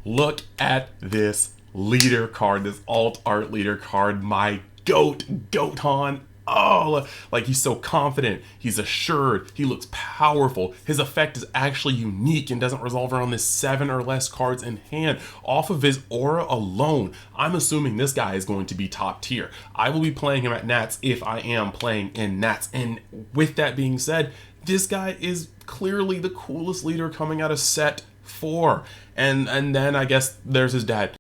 Look at this leader card, this alt art leader card. My Gohan. Oh, like he's so confident, he's assured, he looks powerful. His effect is actually unique and doesn't resolve around this 7 or less cards in hand. Off of his aura alone, I'm assuming this guy is going to be top tier. I will be playing him at Nats if I am playing in Nats. And with that being said, this guy is clearly the coolest leader coming out of set 4. And then I guess there's his dad.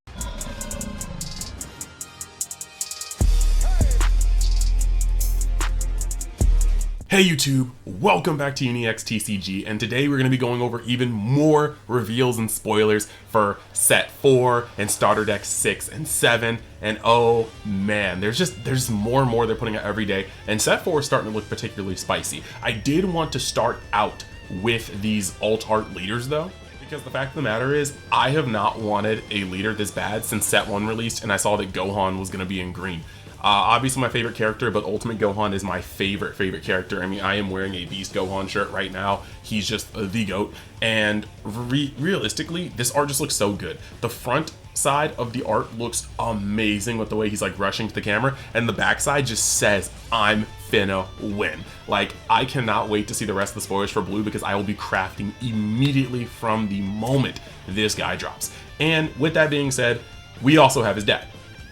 Hey YouTube, welcome back to UniXTCG, and today we're going to be going over even more reveals and spoilers for set 4 and starter deck 6 and 7, and oh man, there's more and more they're putting out every day, and set 4 is starting to look particularly spicy. I did want to start out with these alt art leaders though, because the fact of the matter is, I have not wanted a leader this bad since set 1 released and I saw that Gohan was going to be in green. Obviously my favorite character, but Ultimate Gohan is my favorite character. I mean, I am wearing a Beast Gohan shirt right now. He's just the GOAT. And realistically, this art just looks so good. The front side of the art looks amazing with the way he's like rushing to the camera, and the back side just says, I'm finna win. Like, I cannot wait to see the rest of the spoilers for Blue because I will be crafting immediately from the moment this guy drops. And with that being said, we also have his dad.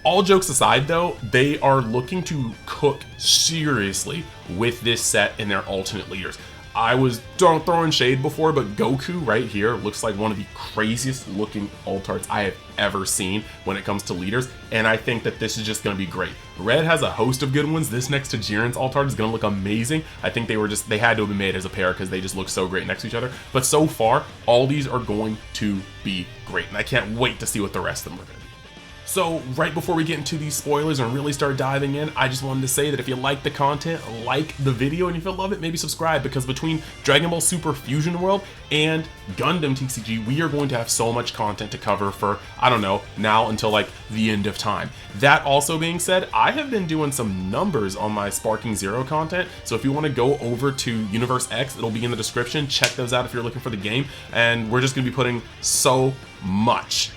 All jokes aside though, they are looking to cook seriously with this set in their alternate leaders. I was throwing shade before, but Goku right here looks like one of the craziest looking alt arts I have ever seen when it comes to leaders, and I think that this is just going to be great. Red has a host of good ones. This next to Jiren's alt art is going to look amazing. I think they had to have been made as a pair because they just look so great next to each other. But so far, all these are going to be great, and I can't wait to see what the rest of them are going to be. So right before we get into these spoilers and really start diving in, I just wanted to say that if you like the content, like the video, and if you love it, maybe subscribe, because between Dragon Ball Super Fusion World and Gundam TCG, we are going to have so much content to cover for, I don't know, now until like the end of time. That also being said, I have been doing some numbers on my Sparking Zero content, so if you want to go over to Universe X, it'll be in the description. Check those out if you're looking for the game, and we're just going to be putting so much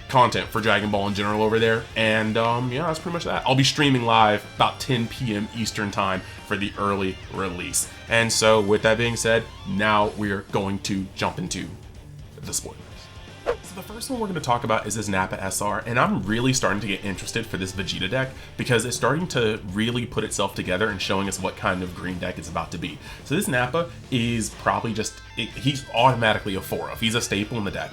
content for Dragon Ball in general over there, and yeah, that's pretty much that. I'll be streaming live about 10 p.m. Eastern time for the early release. And so with that being said, now we're going to jump into the spoilers. So the first one we're going to talk about is this Nappa SR, and I'm really starting to get interested for this Vegeta deck because it's starting to really put itself together and showing us what kind of green deck it's about to be. So this Nappa is probably he's automatically a 4-of. He's a staple in the deck.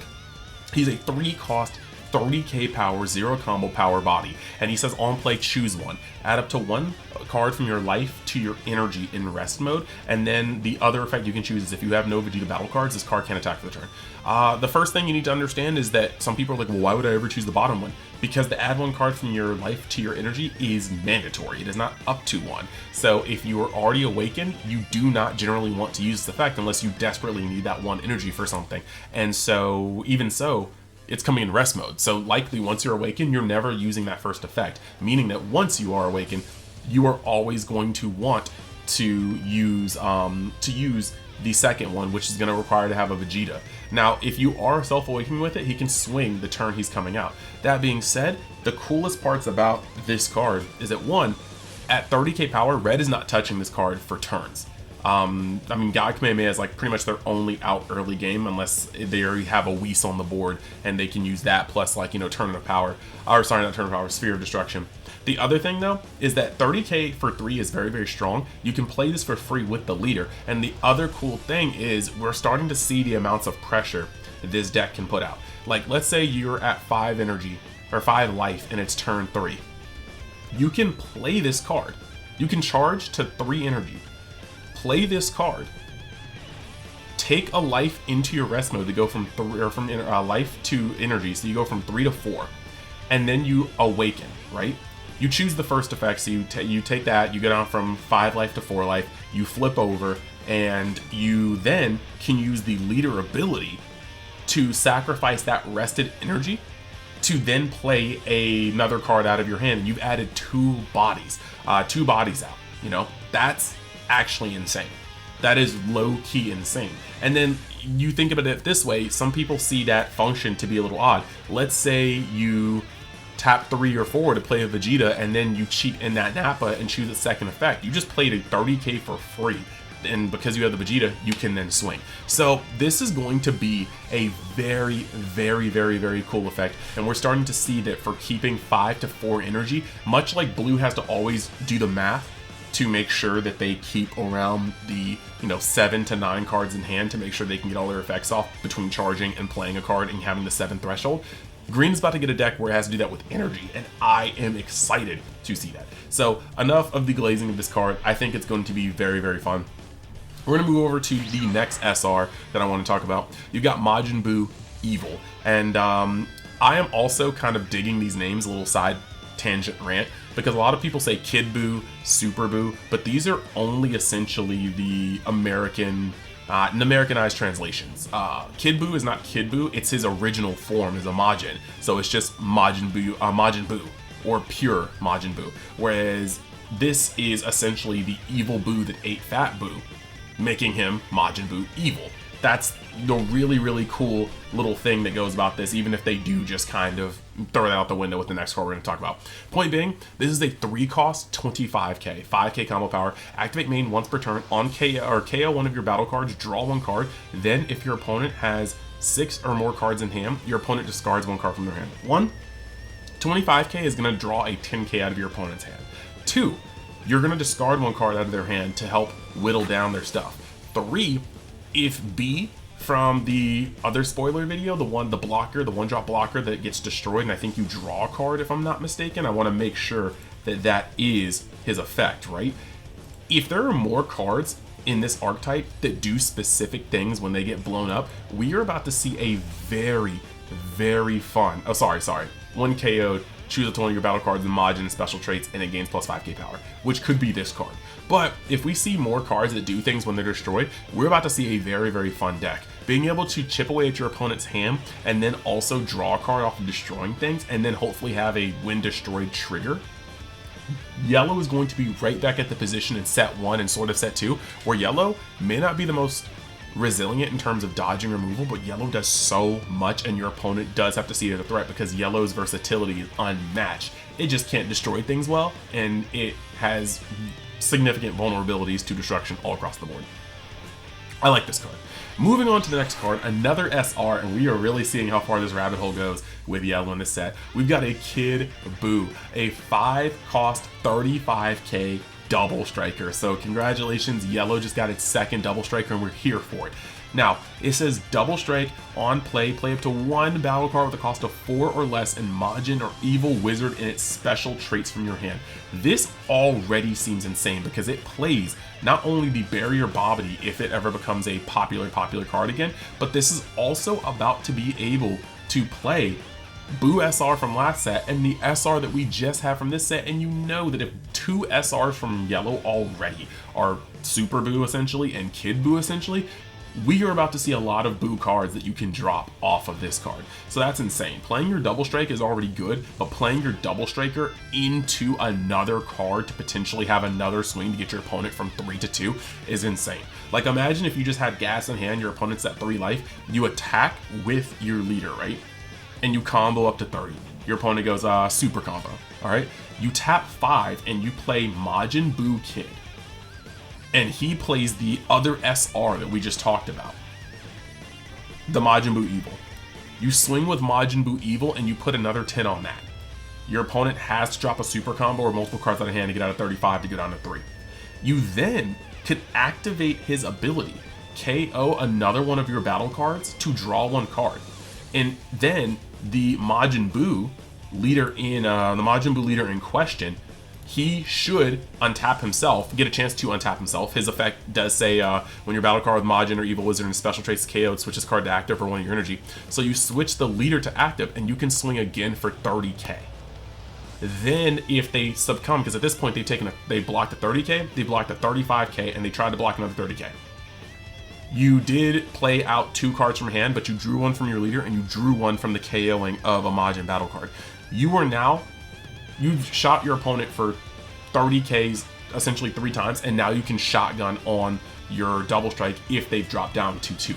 He's a 3-cost 30k power, 0 combo power body, and he says on play choose one, add up to 1 card from your life to your energy in rest mode, and then the other effect you can choose is if you have no Vegeta battle cards, this card can't attack for the turn. The first thing you need to understand is that some people are like, well, why would I ever choose the bottom one? Because the add 1 card from your life to your energy is mandatory. It is not up to 1. So if you are already awakened, you do not generally want to use this effect unless you desperately need that 1 energy for something. And so even so, it's coming in rest mode, so likely once you're awakened, you're never using that first effect, meaning that once you are awakened, you are always going to want to use the second one, which is going to require to have a Vegeta. Now, if you are self-awakening with it, he can swing the turn he's coming out. That being said, the coolest parts about this card is that 1, at 30k power, Red is not touching this card for turns. I mean, God Kamehameha is like pretty much their only out early game unless they already have a Whis on the board and they can use that plus, like, you know, Tournament of Power, or sorry, not Tournament of Power, Sphere of Destruction. The other thing though is that 30k for 3 is very, very strong. You can play this for free with the leader, and the other cool thing is we're starting to see the amounts of pressure this deck can put out. Like, let's say you're at 5 energy or 5 life and it's turn 3. You can play this card. You can charge to 3 energy. Play this card, take a life into your rest mode to go from life to energy, so you go from 3 to 4, and then you awaken, right? You choose the first effect, so you take that, you go down from 5 life to 4 life, you flip over, and you then can use the leader ability to sacrifice that rested energy to then play another card out of your hand, and you've added 2 bodies out. You know, that's actually insane. That is low-key insane. And then you think about it this way, some people see that function to be a little odd. Let's say you tap 3 or 4 to play a Vegeta, and then you cheat in that Nappa and choose a second effect. You just played a 30k for free, and because you have the Vegeta, you can then swing. So this is going to be a very, very, very, very cool effect, and we're starting to see that for keeping 5 to 4 energy, much like Blue has to always do the math to make sure that they keep around the 7 to 9 cards in hand to make sure they can get all their effects off between charging and playing a card and having the 7 threshold. Green's about to get a deck where it has to do that with energy, and I am excited to see that. So enough of the glazing of this card. I think it's going to be very, very fun. We're going to move over to the next SR that I want to talk about. You've got Majin Buu Evil, and I am also kind of digging these names, a little side tangent rant, because a lot of people say Kid Buu, Super Buu, but these are only essentially the Americanized translations. Kid Buu is not Kid Buu, it's his original form as a Majin, so it's just Majin Buu, or pure Majin Buu, whereas this is essentially the evil Buu that ate Fat Buu, making him Majin Buu Evil. That's the really, really cool little thing that goes about this, even if they do just kind of throw that out the window with the next card we're going to talk about. Point being, this is a 3-cost 25k, 5k combo power. Activate main once per turn on KO one of your battle cards, draw 1 card. Then if your opponent has 6 or more cards in hand, your opponent discards 1 card from their hand. 1, 25k is going to draw a 10k out of your opponent's hand. 2, you're going to discard 1 card out of their hand to help whittle down their stuff. 3, if B from the other spoiler video, the one-drop blocker that gets destroyed, and I think you draw a card if I'm not mistaken, I want to make sure that that is his effect, right? If there are more cards in this archetype that do specific things when they get blown up, we are about to see a very, very fun, 1 KO'd, choose a one of your battle cards and Majin and special traits, and it gains plus 5k power, which could be this card. But if we see more cards that do things when they're destroyed, we're about to see a very, very fun deck. Being able to chip away at your opponent's hand and then also draw a card off of destroying things, and then hopefully have a when destroyed trigger. Yellow is going to be right back at the position in set 1 and sort of set 2, where yellow may not be the most resilient in terms of dodging removal, but yellow does so much, and your opponent does have to see it as a threat because yellow's versatility is unmatched. It just can't destroy things well, and it has significant vulnerabilities to destruction all across the board. I like this card. Moving on to the next card, another SR, and we are really seeing how far this rabbit hole goes with yellow in this set. We've got a Kid Buu, a 5-cost 35k double striker. So congratulations, yellow just got its 2nd double striker, and we're here for it. Now, it says double strike on play up to 1 battle card with a cost of 4 or less and Majin or Evil Wizard and its special traits from your hand. This already seems insane because it plays not only the Barrier Bobbity if it ever becomes a popular card again, but this is also about to be able to play Buu SR from last set and the SR that we just have from this set, and you know that if 2 SRs from yellow already are Super Buu essentially and Kid Buu essentially, we are about to see a lot of Buu cards that you can drop off of this card. So that's insane. Playing your double strike is already good, but playing your double striker into another card to potentially have another swing to get your opponent from 3 to 2 is insane. Like, imagine if you just had gas in hand, your opponent's at 3 life, you attack with your leader, right? And you combo up to 30. Your opponent goes super combo, all right? You tap 5 and you play Majin Buu Kid, and he plays the other SR that we just talked about, the Majin Buu Evil. You swing with Majin Buu Evil and you put another 10 on that. Your opponent has to drop a super combo or multiple cards out of hand to get out of 35 to go down to 3. You then could activate his ability, KO another one of your battle cards to draw 1 card. And then the Majin Buu leader in question, he should untap himself, get a chance to untap himself. His effect does say when your battle card with Majin or Evil Wizard and special traits KO'd, switch this card to active for 1 of your energy. So you switch the leader to active and you can swing again for 30k. Then if they succumb, because at this point they blocked the 30k, they blocked the 35k, and they tried to block another 30k. You did play out 2 cards from hand, but you drew 1 from your leader and you drew 1 from the KOing of a Majin battle card. You've shot your opponent for 30Ks essentially 3 times, and now you can shotgun on your double strike if they've dropped down to 2.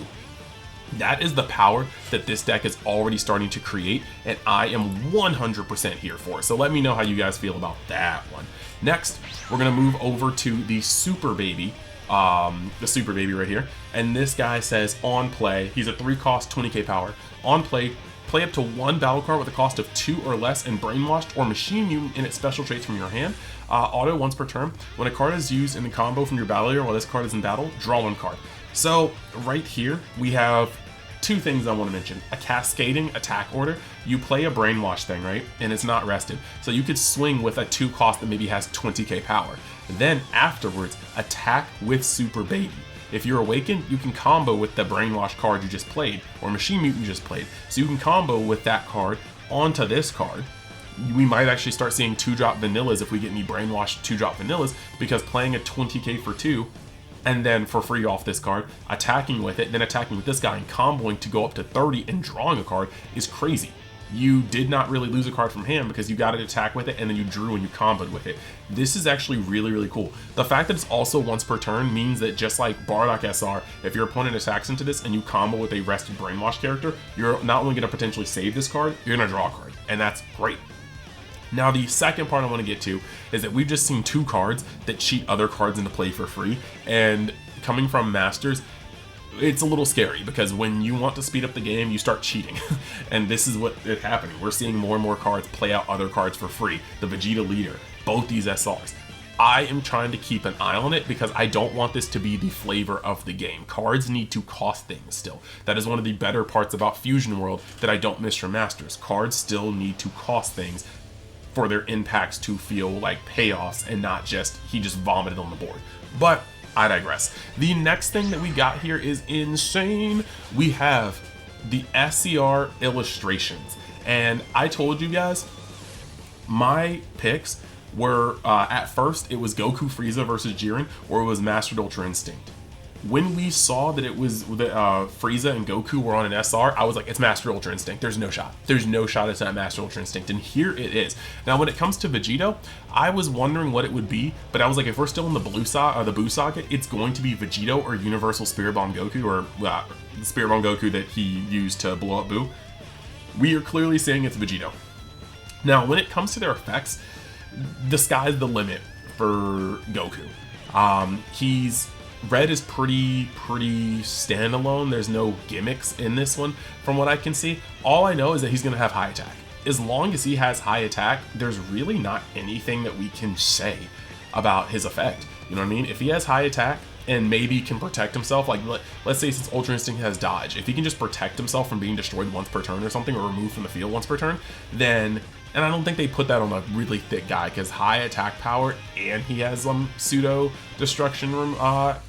That is the power that this deck is already starting to create, and I am 100% here for it. So let me know how you guys feel about that one. Next, we're going to move over to the Super Baby. The Super Baby right here. And this guy says on play, he's a 3-cost, 20k power. On play, play up to 1 battle card with a cost of 2 or less and Brainwashed or Machine Mutant in its special traits from your hand. Auto once per turn. When a card is used in the combo from your battle area while this card is in battle, draw 1 card. So right here, we have 2 things I want to mention. A cascading attack order. You play a Brainwash thing, right? And it's not rested. So you could swing with a 2-cost that maybe has 20k power. Then afterwards, attack with Super Baby. If you're awakened, you can combo with the Brainwash card you just played, or Machine Mutant you just played. So you can combo with that card onto this card. We might actually start seeing 2-drop vanillas if we get any Brainwash 2-drop vanillas, because playing a 20k for 2, and then for free off this card, attacking with it, then attacking with this guy and comboing to go up to 30 and drawing a card is crazy. You did not really lose a card from hand because you got to attack with it and then you drew and you comboed with it. This is actually really, really cool. The fact that it's also once per turn means that just like Bardock SR, if your opponent attacks into this and you combo with a rested Brainwash character, you're not only going to potentially save this card, you're going to draw a card, and that's great. Now, the second part I want to get to is that we've just seen 2 cards that cheat other cards into play for free, and coming from Masters, it's a little scary because when you want to speed up the game, you start cheating. And this is what is happening. We're seeing more and more cards play out other cards for free. The Vegito leader, both these SRs. I am trying to keep an eye on it because I don't want this to be the flavor of the game. Cards need to cost things still. That is one of the better parts about Fusion World that I don't miss from Masters. Cards still need to cost things for their impacts to feel like payoffs and not just he just vomited on the board. But I digress. The next thing that we got here is insane. We have the SCR illustrations, and I told you guys my picks were at first it was Goku Frieza versus Jiren, or it was Mastered Ultra Instinct. When we saw that it was Frieza and Goku were on an SR, I was like, it's Master Ultra Instinct. There's no shot. There's no shot it's not Master Ultra Instinct. And here it is. Now, when it comes to Vegito, I was wondering what it would be, but I was like, if we're still in the Buu saga, it's going to be Vegito or Universal Spirit Bomb Goku, or the Spirit Bomb Goku that he used to blow up Buu. We are clearly saying it's Vegito. Now, when it comes to their effects, the sky's the limit for Goku. Red is pretty standalone. There's no gimmicks in this one from what I can see. All I know is that he's going to have high attack. As long as he has high attack, there's really not anything that we can say about his effect. You know what I mean? If he has high attack and maybe can protect himself, like let's say since Ultra Instinct has dodge, if he can just protect himself from being destroyed once per turn or something, or removed from the field once per turn, then, and I don't think they put that on a really thick guy because high attack power and he has some pseudo destruction room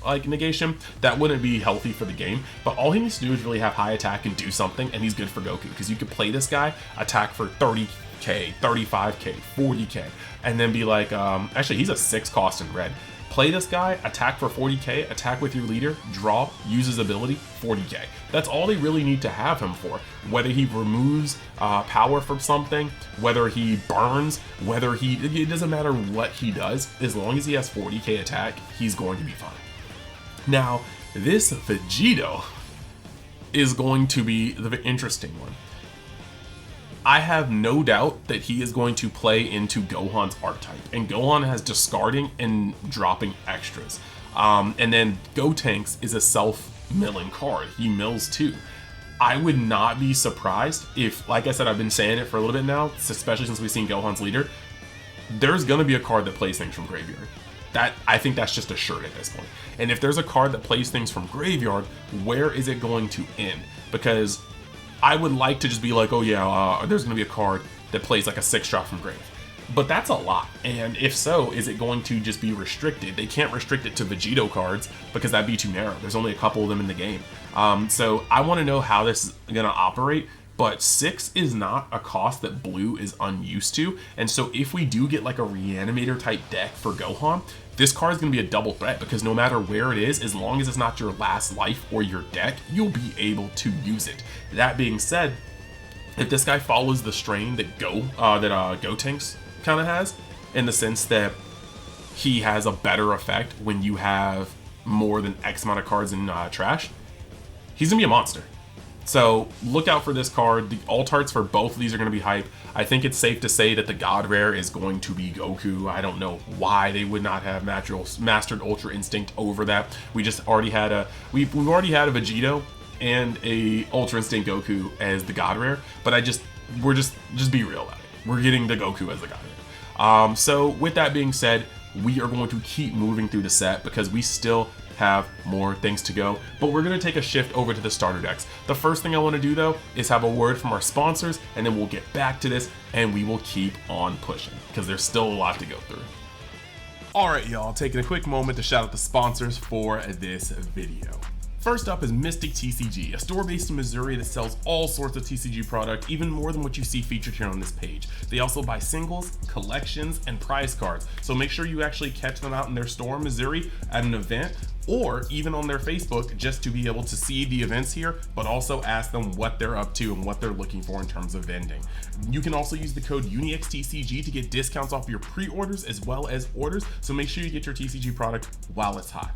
like negation, that wouldn't be healthy for the game. But all he needs to do is really have high attack and do something, and he's good for Goku because you could play this guy attack for 30k, 35k, 40k, and then be like, actually he's a 6-cost in red. Play this guy, attack for 40k, attack with your leader, draw, use his ability, 40k. That's all they really need to have him for. Whether he removes power from something, whether he burns, it doesn't matter what he does, as long as he has 40k attack, he's going to be fine. Now, this Vegito is going to be the interesting one. I have no doubt that he is going to play into Gohan's archetype, and Gohan has discarding and dropping extras. And then Gotenks is a self-milling card. He mills too. I would not be surprised if, like I said, I've been saying it for a little bit now, especially since we've seen Gohan's leader, there's going to be a card that plays things from Graveyard. I think that's just assured at this point. And if there's a card that plays things from Graveyard, where is it going to end? Because I would like to just be like, oh yeah, there's going to be a card that plays like a 6-drop from Grave. But that's a lot. And if so, is it going to just be restricted? They can't restrict it to Vegito cards because that'd be too narrow. There's only a couple of them in the game. So I want to know how this is going to operate. But 6 is not a cost that Blue is unused to. And so if we do get like a Reanimator type deck for Gohan, this card is going to be a double threat because no matter where it is, as long as it's not your last life or your deck, you'll be able to use it. That being said, if this guy follows the strain that Gotenks kind of has, in the sense that he has a better effect when you have more than X amount of cards in trash, he's going to be a monster. So look out for this card. The alt arts for both of these are going to be hype. I think it's safe to say that the God Rare is going to be Goku. I don't know why they would not have mastered Ultra Instinct over that. We just already had a we've already had a Vegito and a Ultra Instinct Goku as the God Rare, but we're just be real about it. We're getting the Goku as the God Rare. So with that being said, we are going to keep moving through the set because we still have more things to go, but we're going to take a shift over to the starter decks. The first thing I want to do though is have a word from our sponsors, and then we'll get back to this and we will keep on pushing because there's still a lot to go through. Alright y'all, taking a quick moment to shout out the sponsors for this video. First up is Mystic TCG, a store based in Missouri that sells all sorts of TCG product, even more than what you see featured here on this page. They also buy singles, collections, and prize cards, so make sure you actually catch them out in their store in Missouri at an event, or even on their Facebook, just to be able to see the events here, but also ask them what they're up to and what they're looking for in terms of vending. You can also use the code UNIXTCG to get discounts off your pre-orders as well as orders, so make sure you get your TCG product while it's hot.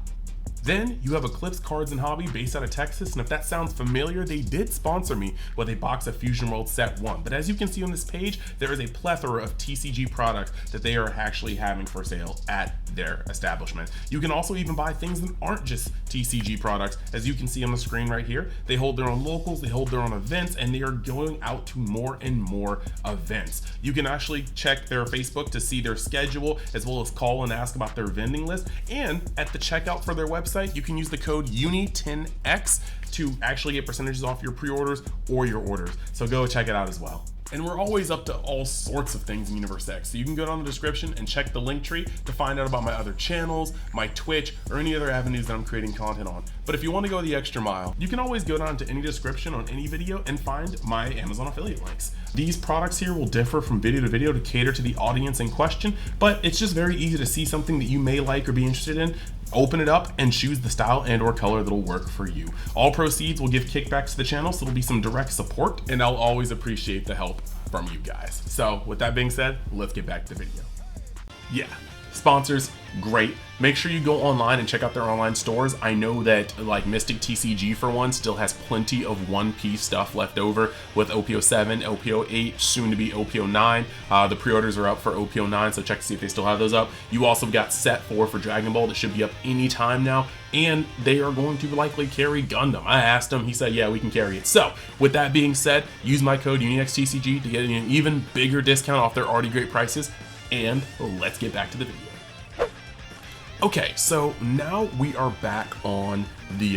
Then you have Eclipse Cards and Hobby based out of Texas, and if that sounds familiar, they did sponsor me with a box of Fusion World Set 1. But as you can see on this page, there is a plethora of TCG products that they are actually having for sale at their establishment. You can also even buy things that aren't just TCG products. As you can see on the screen right here, they hold their own locals, they hold their own events, and they are going out to more and more events. You can actually check their Facebook to see their schedule, as well as call and ask about their vending list. And at the checkout for their website, you can use the code UNI10X to actually get percentages off your pre-orders or your orders. So go check it out as well. And we're always up to all sorts of things in Universe X, so you can go down the description and check the link tree to find out about my other channels, my Twitch, or any other avenues that I'm creating content on. But if you want to go the extra mile, you can always go down to any description on any video and find my Amazon affiliate links. These products here will differ from video to video to cater to the audience in question, but it's just very easy to see something that you may like or be interested in, open it up and choose the style and or color that'll work for you. All proceeds will give kickbacks to the channel, so there'll be some direct support, and I'll always appreciate the help from you guys. So with that being said, let's get back to the video. Yeah, sponsors, great. Make sure you go online and check out their online stores. I know that like Mystic TCG for one still has plenty of One Piece stuff left over with OPO 7, OPO 8, soon to be OPO 9. The pre-orders are up for OPO 9, so check to see if they still have those up. You also got Set 4 for Dragon Ball that should be up anytime now, and they are going to likely carry Gundam. I asked him, he said, yeah, we can carry it. So with that being said, use my code UNIXTCG to get an even bigger discount off their already great prices, and let's get back to the video. Okay, so now we are back on the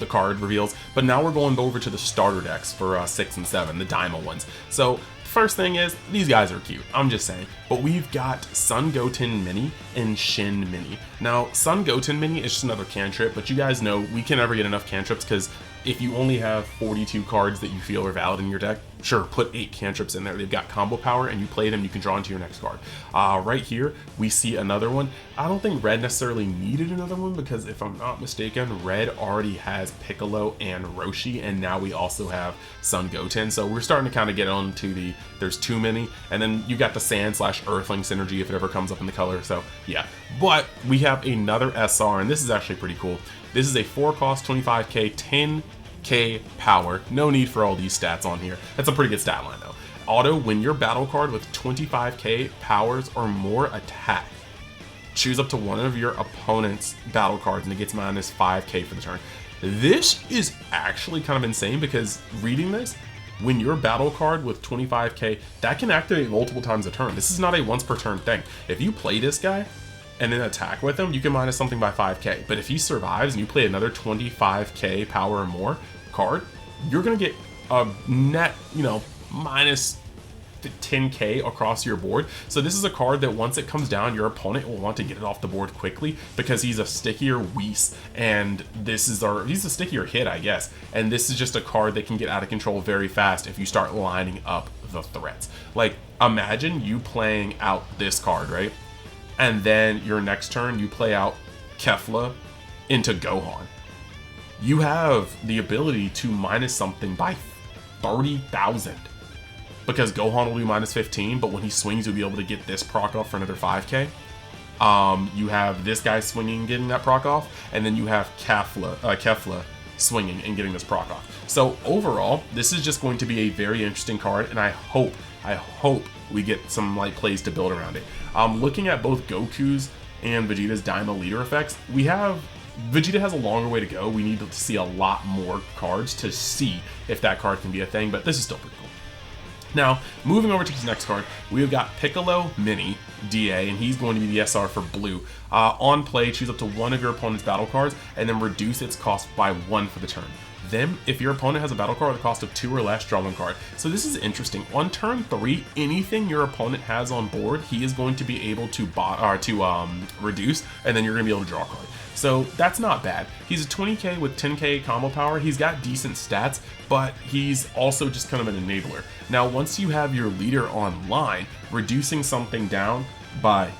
card reveals, but now we're going over to the starter decks for 6 and 7, the Daima ones. So first thing is, these guys are cute, I'm just saying, but we've got Sun Goten Mini and Shin Mini. Now, Sun Goten Mini is just another cantrip, but you guys know we can never get enough cantrips because if you only have 42 cards that you feel are valid in your deck, sure, put 8 cantrips in there. They've got combo power, and you play them, you can draw into your next card. Right here, we see another one. I don't think Red necessarily needed another one because if I'm not mistaken, Red already has Piccolo and Roshi, and now we also have Sun Goten. So we're starting to kind of get on to the, there's too many, and then you got the Sand/Earthling synergy if it ever comes up in the color, so yeah. But we have another SR, and this is actually pretty cool. This is a 4-cost, 25k, 10k power. No need for all these stats on here. That's a pretty good stat line though. Auto, when your battle card with 25k powers or more attack, choose up to one of your opponent's battle cards and it gets minus 5k for the turn. This is actually kind of insane because reading this, when your battle card with 25k, that can activate multiple times a turn. This is not a once per turn thing. If you play this guy and then attack with him, you can minus something by 5k. But if he survives and you play another 25k power or more card, you're gonna get a net, minus 10k across your board. So this is a card that once it comes down, your opponent will want to get it off the board quickly because he's a stickier Whis, and he's a stickier hit, I guess. And this is just a card that can get out of control very fast if you start lining up the threats. Like, imagine you playing out this card, right? And then your next turn, you play out Kefla into Gohan. You have the ability to minus something by 30,000. Because Gohan will be minus 15, but when he swings, you'll be able to get this proc off for another 5k. You have this guy swinging, getting that proc off, and then you have Kefla swinging and getting this proc off. So overall, this is just going to be a very interesting card, and I hope we get some like plays to build around it. Looking at both Goku's and Vegeta's Daima leader effects, Vegeta has a longer way to go. We need to see a lot more cards to see if that card can be a thing, but this is still pretty cool. Now, moving over to this next card, we have got Piccolo Mini DA, and he's going to be the SR for blue. On play, choose up to one of your opponent's battle cards, and then reduce its cost by 1 for the turn. Then, if your opponent has a battle card with a cost of 2 or less, draw 1 card. So this is interesting. On turn 3, anything your opponent has on board, he is going to be able to reduce, and then you're going to be able to draw a card. So that's not bad. He's a 20k with 10k combo power. He's got decent stats, but he's also just kind of an enabler. Now, once you have your leader online, reducing something down by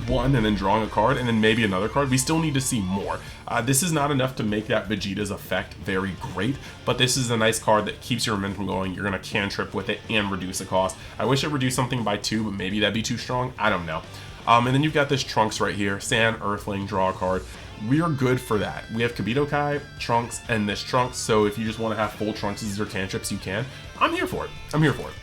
1 and then drawing a card and then maybe another card, we still need to see more. This is not enough to make that Vegeta's effect very great, but this is a nice card that keeps your momentum going. You're going to cantrip with it and reduce the cost. I wish it reduced something by 2, but maybe that'd be too strong. I don't know. And then you've got this Trunks right here, Sand, Earthling, draw a card. We are good for that. We have Kibito Kai, Trunks, and this Trunks, so if you just want to have full Trunks as your cantrips, you can. I'm here for it. I'm here for it.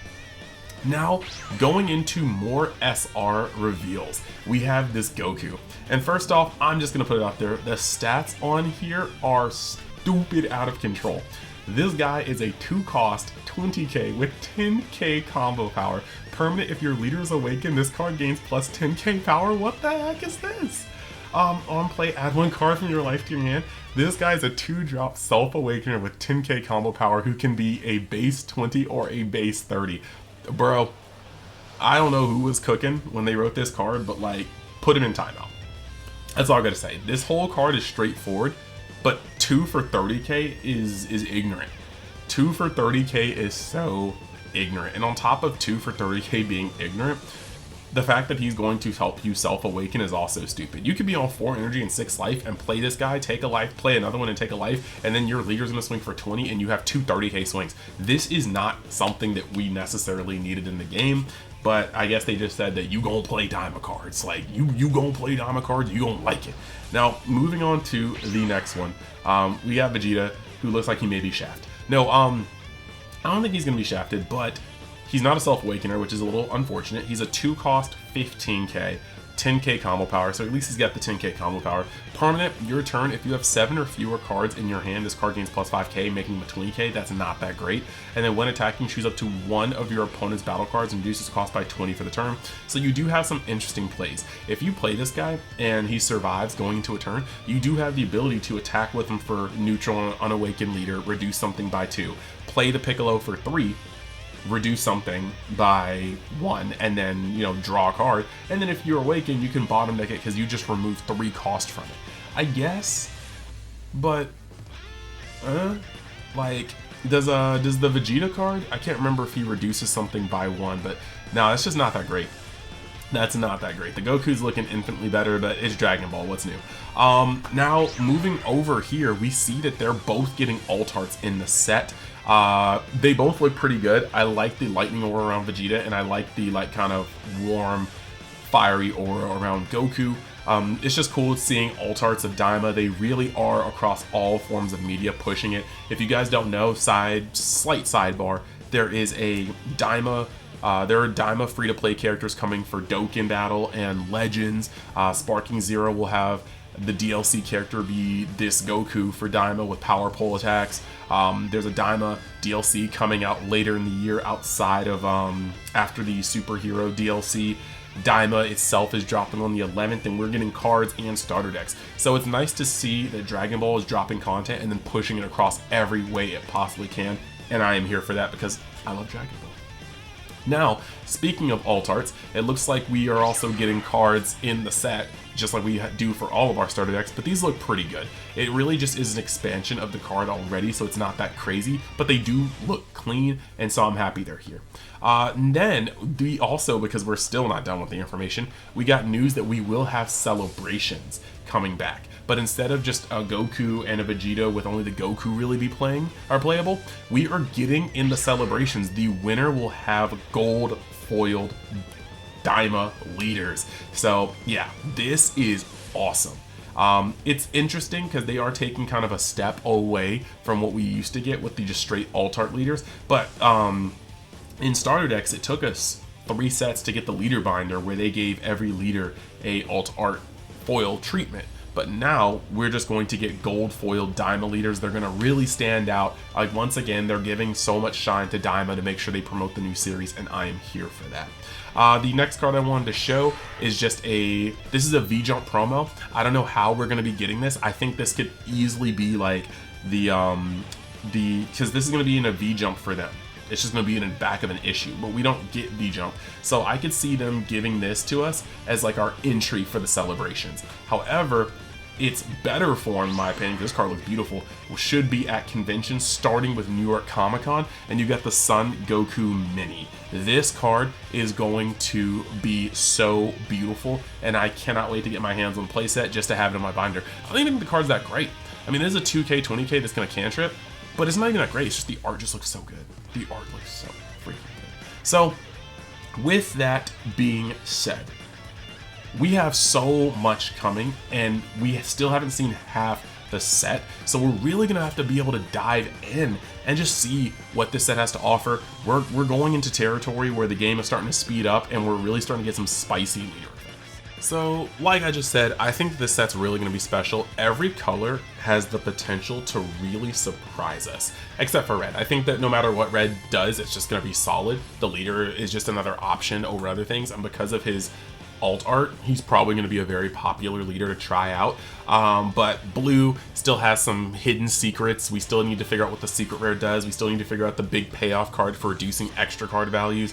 Now, going into more SR reveals, we have this Goku. And first off, I'm just going to put it out there, the stats on here are stupid out of control. This guy is a 2-cost 20k with 10k combo power. Permanent if your leader is awakened, this card gains plus 10k power. What the heck is this? On play, add 1 card from your life to your hand. This guy is a 2-drop self-awakener with 10k combo power who can be a base 20 or a base 30. Bro, I don't know who was cooking when they wrote this card, but like, put him in timeout. That's all I gotta say. This whole card is straightforward, but 2 for 30k is ignorant. 2 for 30k is so ignorant. And on top of 2 for 30k being ignorant, the fact that he's going to help you self-awaken is also stupid. You could be on 4 energy and 6 life and play this guy, take a life, play another one and take a life, and then your leader's gonna swing for 20 and you have 2 30k swings. This is not something that we necessarily needed in the game, but I guess they just said that you gonna play Daima cards. Like, you gonna play Daima cards, you gonna like it. Now, moving on to the next one, we have Vegeta, who looks like he may be shafted. No, I don't think he's gonna be shafted, but he's not a self-awakener, which is a little unfortunate. He's a 2-cost 15k, 10k combo power, so at least he's got the 10k combo power. Permanent, your turn, if you have 7 or fewer cards in your hand, this card gains plus 5k, making him a 20k. That's not that great. And then when attacking, choose up to 1 of your opponent's battle cards and reduces cost by 20 for the turn. So you do have some interesting plays. If you play this guy and he survives going into a turn, you do have the ability to attack with him for neutral and unawakened leader, reduce something by 2. Play the Piccolo for 3, reduce something by 1, and then, you know, draw a card. And then if you're awakened, you can bottom deck it because you just remove 3 cost from it, I guess. But like, does the Vegeta card, I can't remember if he reduces something by 1, but no, it's just not that great. That's not that great. The Goku's looking infinitely better, but it's Dragon Ball. What's new? Now, moving over here, we see that they're both getting alt arts in the set. They both look pretty good. I like the lightning aura around Vegeta, and I like the like kind of warm, fiery aura around Goku. It's just cool seeing alt arts of Daima. They really are across all forms of media pushing it. If you guys don't know, slight sidebar, there is a Daima. There are Daima free-to-play characters coming for Dokkan Battle and Legends. Sparking Zero will have the DLC character be this Goku for Daima with power pole attacks. There's a Daima DLC coming out later in the year outside of after the superhero DLC. Daima itself is dropping on the 11th, and we're getting cards and starter decks. So it's nice to see that Dragon Ball is dropping content and then pushing it across every way it possibly can. And I am here for that because I love Dragon Ball. Now, speaking of alt arts, it looks like we are also getting cards in the set, just like we do for all of our starter decks, but these look pretty good. It really just is an expansion of the card already, so it's not that crazy, but they do look clean, and so I'm happy they're here. And then, we also, because we're still not done with the information, we got news that we will have celebrations coming back. But instead of just a Goku and a Vegeta with only the Goku really playable, we are getting in the celebrations. The winner will have gold foiled Daima leaders. So yeah, this is awesome. It's interesting because they are taking kind of a step away from what we used to get with the just straight alt art leaders. But in starter decks, it took us 3 sets to get the leader binder, where they gave every leader a alt art foil treatment. But now we're just going to get gold foil Daima leaders. They're going to really stand out. Like, once again, they're giving so much shine to Daima to make sure they promote the new series, and I am here for that. The next card I wanted to show is just this is a V-Jump promo. I don't know how we're going to be getting this. I think this could easily be like because this is going to be in a V-Jump for them. It's just going to be in the back of an issue, but we don't get V-Jump. So I could see them giving this to us as like our entry for the celebrations. However, its better form, in my opinion, this card looks beautiful, should be at conventions, starting with New York Comic Con, and you got the Son Goku Mini. This card is going to be so beautiful, and I cannot wait to get my hands on the playset just to have it in my binder. I don't even think the card's that great. I mean, there's a 2K, 20K that's going to cantrip, but it's not even that great. It's just the art just looks so good. The art looks so freaking good. So, with that being said, we have so much coming, and we still haven't seen half the set, so we're really gonna have to be able to dive in and just see what this set has to offer. We're going into territory where the game is starting to speed up, and we're really starting to get some spicy leader effects. So, like I just said, I think this set's really going to be special. Every color has the potential to really surprise us, except for red. I think that no matter what red does, it's just going to be solid. The leader is just another option over other things, and because of his alt art, he's probably going to be a very popular leader to try out. But blue still has some hidden secrets. We still need to figure out what the secret rare does. We still need to figure out the big payoff card for reducing extra card values.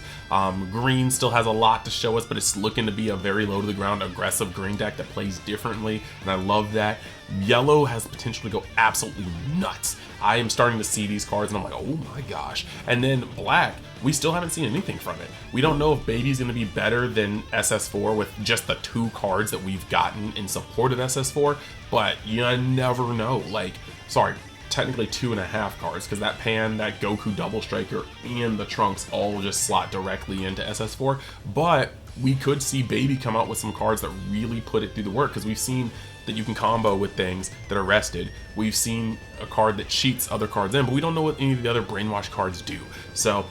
Green still has a lot to show us, but it's looking to be a very low to the ground aggressive green deck that plays differently, and I love that. Yellow has the potential to go absolutely nuts. I am starting to see these cards and I'm like, oh my gosh. And then black, we still haven't seen anything from it. We don't know if Baby's going to be better than SS4 with just the 2 cards that we've gotten in support of SS4, but you never know. Like, sorry, technically 2.5 cards, because that Pan, that Goku Double Striker, and the Trunks all just slot directly into SS4, but we could see Baby come out with some cards that really put it through the work, because we've seen that you can combo with things that are rested. We've seen a card that cheats other cards in, but we don't know what any of the other brainwash cards do. So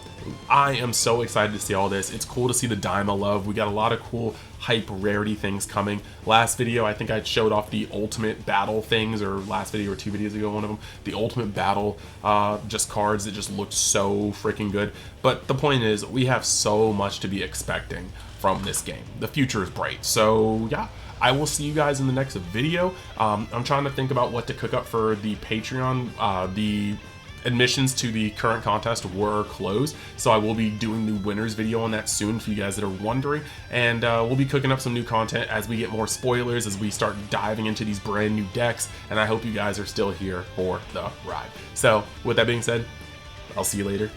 I am so excited to see all this. It's cool to see the Daima love. We got a lot of cool hype rarity things coming. Last video, I think I showed off the ultimate battle things, or last video or 2 videos ago, one of them, the ultimate battle just cards that just looked so freaking good. But the point is, we have so much to be expecting from this game. The future is bright. So yeah, I will see you guys in the next video. I'm trying to think about what to cook up for the Patreon. The admissions to the current contest were closed, so I will be doing the winners video on that soon for you guys that are wondering, and we'll be cooking up some new content as we get more spoilers, as we start diving into these brand new decks, and I hope you guys are still here for the ride. So with that being said, I'll see you later.